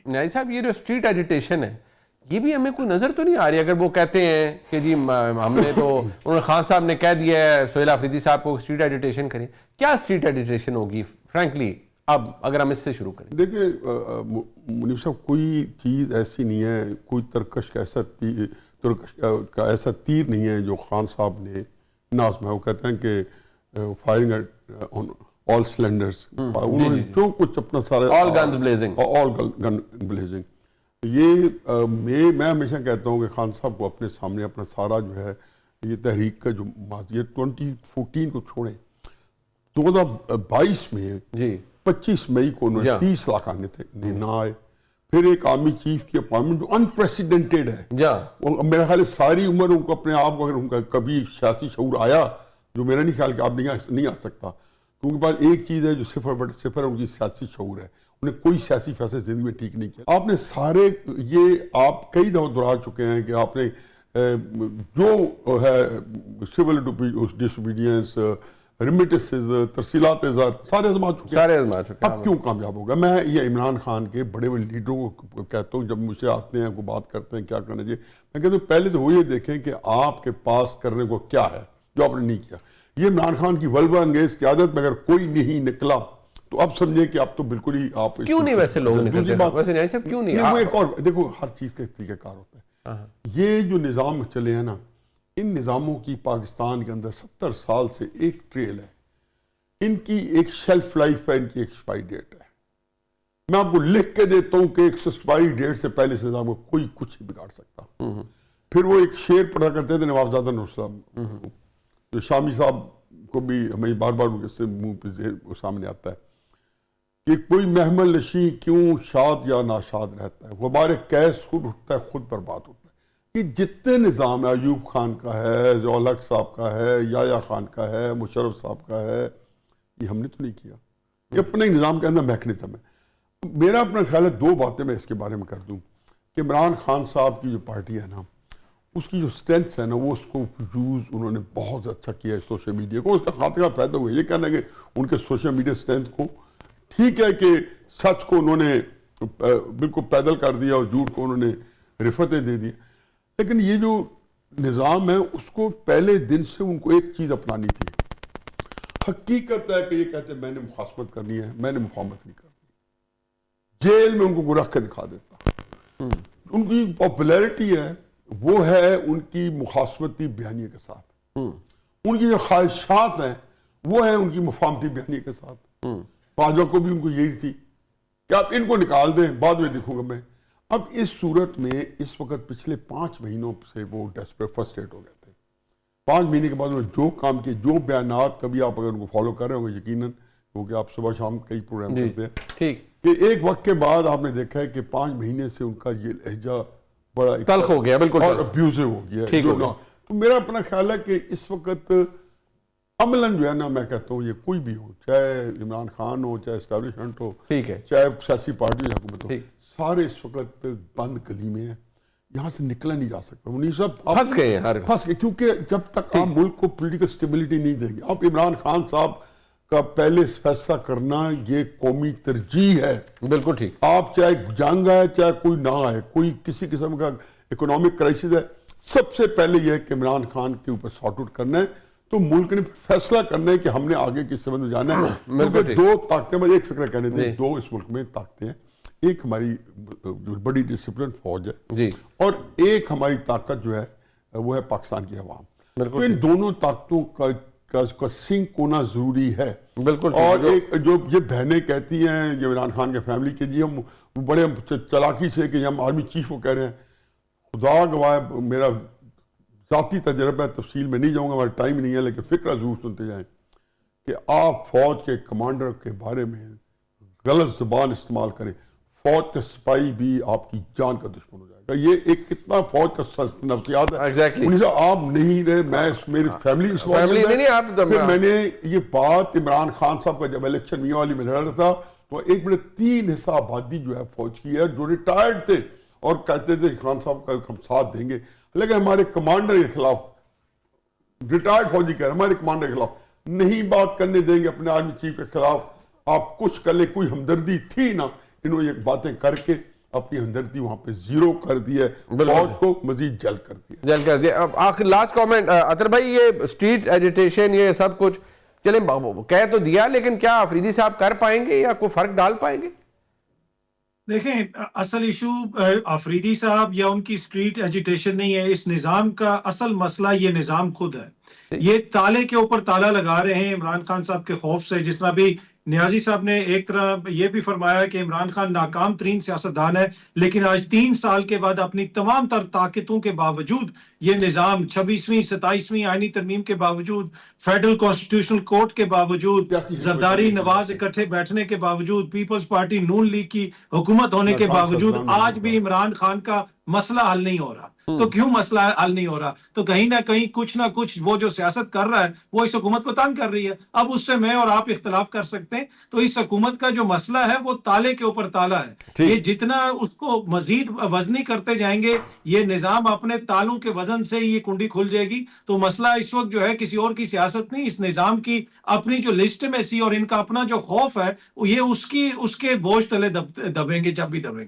نائی صاحب یہ جو اسٹریٹ ایجیٹیشن ہے یہ بھی ہمیں کوئی نظر تو نہیں آ رہی. اگر وہ کہتے ہیں کہ جی ہم نے تو انہوں نے خان صاحب نے کہہ دیا ہے سہیل آفریدی صاحب کو اسٹریٹ ایجیٹیشن کریں, کیا اسٹریٹ ایجیٹیشن ہوگی فرینکلی اب اگر ہم اس سے شروع کریں؟ دیکھیں منیف صاحب, کوئی چیز ایسی نہیں ہے, کوئی ترکش کا ایسا تیر نہیں ہے جو خان صاحب نے نازما ہے. وہ کہتے ہیں کہ فائرنگ آل سلینڈرز, انہوں نے جو کچھ اپنا سارا آل گنز بلیزنگ, آل گن بلیزنگ. یہ میں ہمیشہ کہتا ہوں کہ خان صاحب کو اپنے سامنے اپنا سارا جو ہے یہ تحریک کا جو ماضی ہے 2014 کو چھوڑیں, 2022 میں جی 25 مئی کو انہوں نے 30 لاکھ آنے تھے, نہ آئے. پھر ایک آرمی چیف کی اپوائنٹمنٹ جو انپریسیڈنٹڈ ہے, میرا خیال ہے ساری عمر ان کو اپنے آپ کو اگر ان کا کبھی سیاسی شعور آیا, جو میرا نہیں خیال کہ آپ نہیں آ سکتا, کیونکہ بعد ایک چیز ہے جو صفر بٹ صفر ان کی سیاسی شعور ہے. انہیں کوئی سیاسی فیصلے زندگی میں ٹھیک نہیں کیا. آپ نے سارے یہ آپ کئی دفعہ دہرا چکے ہیں کہ آپ نے جو ہے سول ڈس اوبیڈینس, ریمیٹنسز, ترسیلات زر سارے آزما چکے ہیں. اب کیوں کامیاب ہوگا؟ میں یہ عمران خان کے بڑے بڑے لیڈروں کو کہتا ہوں جب مجھ سے آتے ہیں کوئی بات کرتے ہیں کیا کرنا چاہیے, میں کہتا ہوں پہلے تو وہ یہ دیکھیں کہ آپ کے پاس کرنے کو کیا ہے جو آپ نے نہیں کیا. یہ عمران خان کی ولوا انگیز قیادت میں اگر کوئی نہیں نکلا تو اب سمجھیں کہ آپ تو بالکل ہی آپ کیوں نہیں ویسے لوگ نکلتے ہیں؟ ویسے نہیں صاحب کیوں نہیں؟ وہ ایک اور دیکھو, ہر چیز کا طریقہ کار ہوتا ہے. یہ جو نظام چلے ہیں نا, ان نظاموں کی پاکستان کے اندر 70 سال سے ایک ٹریل ہے. ان کی ایک شیلف لائف ہے, ان کی ایک ایکسپائری ڈیٹ ہے. میں آپ کو لکھ کے دیتا ہوں کہ ایک ایکسپائری ڈیٹ سے پہلے اس نظام کو کوئی کچھ نہیں بگاڑ سکتا. پھر وہ ایک شعر پڑھا کرتے تھے نوابزادہ نوراللہ, جو شامی صاحب کو بھی ہمیں بار بار ان کے منہ پہ سامنے آتا ہے کہ کوئی محمل نشیں کیوں شاد یا ناشاد رہتا ہے, غبار کیس خود اٹھتا ہے خود برباد ہوتا ہے. یہ جتنے نظام ہے, ایوب خان کا ہے, ضیاء الحق صاحب کا ہے, یحییٰ خان کا ہے, مشرف صاحب کا ہے, یہ ہم نے تو نہیں کیا. یہ اپنے نظام کے اندر میکنزم ہے. میرا اپنا خیال ہے دو باتیں میں اس کے بارے میں کر دوں کہ عمران خان صاحب کی جو پارٹی ہے نا, اس کی جو اسٹرینتھس ہے نا, وہ اس کو یوز انہوں نے بہت اچھا کیا ہے سوشل میڈیا کو. اس کا خاطرہ فائدہ ہوا یہ کہنا کہ ان کے سوشل میڈیا اسٹرینتھ کو, ٹھیک ہے کہ سچ کو انہوں نے بالکل پیدل کر دیا اور جھوٹ کو انہوں نے رفتیں دے دی, لیکن یہ جو نظام ہے اس کو پہلے دن سے ان کو ایک چیز اپنانی تھی. حقیقت ہے کہ یہ کہتے ہیں میں نے مخاصمت کرنی ہے, میں نے مفاہمت نہیں کرنی. جیل میں ان کو رکھ کے دکھا دیتا. ان کی پاپولیرٹی ہے وہ ہے ان کی مخاصمتی بیانیے کے ساتھ, ان کی جو خواہشات ہیں وہ ہیں ان کی مفاہمتی بیانیے کے ساتھ. باجوہ کو بھی ان کو یہی تھی کہ آپ ان کو نکال دیں, بعد میں دیکھوں گا میں. اب اس صورت میں اس وقت پچھلے 5 مہینوں سے وہ ڈیسپریٹ فرسٹریٹ ہو گئے تھے. 5 مہینے کے بعد انہوں نے جو کام کیے, جو بیانات, کبھی آپ اگر ان کو فالو کر رہے ہوں گے یقیناً, کیونکہ آپ صبح شام کئی پروگرام کرتے ہیں, کہ ایک وقت کے بعد آپ نے دیکھا ہے کہ 5 مہینے سے ان کا یہ لہجہ بڑا تلخ ہو گیا, بالکل, اور ابیوزو ہو گیا. تو میرا اپنا خیال ہے کہ اس وقت عملاً جو ہے نا, میں کہتا ہوں یہ کوئی بھی ہو, چاہے عمران خان ہو, چاہے اسٹیبلشمنٹ ہو, چاہے سیاسی پارٹی یا حکومت ہو, سارے اس وقت بند گلی میں ہیں, یہاں سے نکلا نہیں جا سکتا. منیر صاحب پھنس گئے, کیونکہ جب تک آپ ملک کو پولیٹیکل اسٹیبلٹی نہیں دیں گے. اب عمران خان صاحب کا پہلے فیصلہ کرنا یہ قومی ترجیح ہے. بالکل ٹھیک. آپ چاہے جنگ آئے چاہے کوئی نہ آئے, کوئی کسی قسم کا اکنامک کرائسس ہے, سب سے پہلے یہ ہے کہ عمران خان کے اوپر سارٹ آؤٹ کرنا ہے. تو ملک نے فیصلہ کرنا ہے کہ ہم نے آگے کس سبب میں جانا ہے. کیونکہ 2 طاقتیں, مجھے ایک فکر کہنے دیں, 2 اس ملک میں طاقتیں ہیں. ایک ہماری بڑی ڈسپلن فوج ہے, اور ایک ہماری طاقت جو ہے وہ ہے پاکستان کی عوام. تو ان دونوں طاقتوں کا سنک ہونا ضروری ہے. اور ایک جو یہ بہنیں کہتی ہیں یہ عمران خان کے فیملی کے, جی ہم بڑے چلاکی سے کہ ہم آرمی چیف کو کہہ رہے ہیں, خدا گواہ میرا ذاتی تجربہ ہے, تفصیل میں نہیں جاؤں گا, ہمارا ٹائم نہیں ہے, لیکن فکرہ ضرور سنتے جائیں کہ آپ فوج کے کمانڈر کے بارے میں غلط زبان استعمال کریں, فوج کا سپاہی بھی آپ کی جان کا دشمن ہو جائے گا. یہ ایک کتنا فوج کا نفسیات ہے. آپ نہیں رہے, میں میری فیملی پھر میں نے یہ بات عمران خان صاحب کا جب الیکشن میاں والی میں لڑ رہا تھا تو 3 حصہ آبادی جو ہے فوج کی ہے جو ریٹائرڈ تھے اور کہتے تھے خان صاحب کا ہم ساتھ دیں گے, لیکن ہمارے کمانڈر کے خلاف, ریٹائرڈ فوجی کہہ رہے ہمارے کمانڈر کے خلاف نہیں بات کرنے دیں گے, اپنے آرمی چیف کے خلاف آپ کچھ کر لیں. کوئی ہمدردی تھی نا, انہوں نے یہ باتیں کر کے اپنی ہمدردی وہاں پہ زیرو کر دی ہے، فوج کو مزید جل کر دیا۔ جل کر دیا۔ اب آخر لاسٹ کامنٹ اطہر بھائی، یہ اسٹریٹ ایجیٹیشن یہ سب کچھ چلیں کہہ تو دیا، لیکن کیا آفریدی صاحب کر پائیں گے یا کوئی فرق ڈال پائیں گے؟ دیکھیں، اصل ایشو آفریدی صاحب یا ان کی اسٹریٹ ایجیٹیشن نہیں ہے، اس نظام کا اصل مسئلہ یہ نظام خود ہے۔ یہ تالے کے اوپر تالا لگا رہے ہیں عمران خان صاحب کے خوف سے، جس طرح بھی نیازی صاحب نے ایک طرح یہ بھی فرمایا کہ عمران خان ناکام ترین سیاستدان ہے، لیکن آج 3 سال کے بعد اپنی تمام تر طاقتوں کے باوجود یہ نظام 26ویں 27ویں آئینی ترمیم کے باوجود، فیڈرل کانسٹیٹیوشنل کورٹ کے باوجود، زرداری نواز اکٹھے بیٹھنے کے باوجود، پیپلز پارٹی نون لیگ کی حکومت ہونے کے باوجود آج بھی عمران خان کا مسئلہ حل نہیں ہو رہا۔ تو کیوں مسئلہ حل نہیں ہو رہا؟ تو کہیں نہ کچھ وہ جو سیاست کر رہا ہے وہ اس حکومت کو تنگ کر رہی ہے۔ اب اس سے میں اور آپ اختلاف کر سکتے ہیں، تو اس حکومت کا جو مسئلہ ہے وہ تالے کے اوپر تالا ہے۔ یہ جتنا اس کو مزید وزنی کرتے جائیں گے، یہ نظام اپنے تالوں کے وزن سے یہ کنڈی کھل جائے گی۔ تو مسئلہ اس وقت جو ہے کسی اور کی سیاست نہیں، اس نظام کی اپنی جو لیجٹمیسی اور ان کا اپنا جو خوف ہے، یہ اس کے بوجھ تلے دبیں گے جب بھی دبیں گے۔